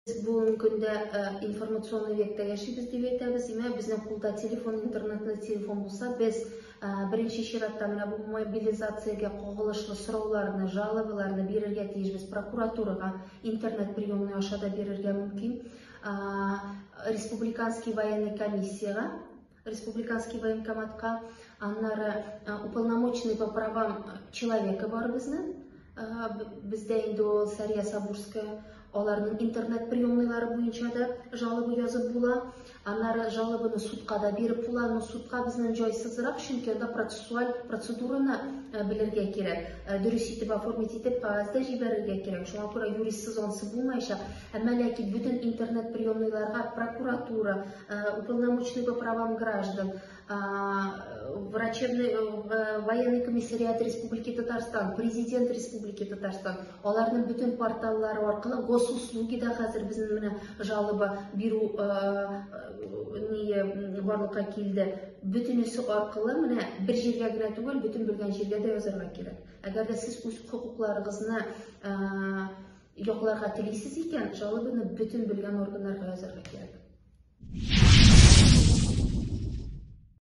Бүгінгі күнде информационный векте яшайбыз деп айтабыз. Біздің қолда телефон, интернетный телефон болса, біз бірінші ширатта мына бұл мобилизацияға қоғылышлы сұрауларны, жалобаларны берерге тиіспіз. Прокуратураға, интернет приемный ашада берерге мүмкін. Республиканский военный комиссияға, республиканский военкоматқа, аннары уполномоченный по правам человека бар біздің. Бізде енді ол Сария Сабурская, оларның интернет приемныйлары бойынша да жалобы жазып була. Аннары жалобыны судқа да беріп була, но судқа біздің жайсызырақ, чөнки онда процессуаль процедураны білерге керек. Дұрыс итеп оформить итеп, қағазда жіберерге керек. Шуңа күрә юристсіз онсы булмайша, әмма ләкин бүтін интернет приемныйларға прокуратура, уполномоченный по правам граждан, врачебный военный комиссариат Республики Татарстан, президент Республики Татарстан, олардың бүтін порталлары арқылы госуслугида қазір біздің міне жалобы беру барлыққа келді. Бүтінісі арқылы міне бір жерге генә түгел, бүтін білген жерге де жазарға керек. Әгер де сіз өз құқықларыңызны яқларға телейсіз екен, жалобыны бүтін білген органдарға жазарға керек.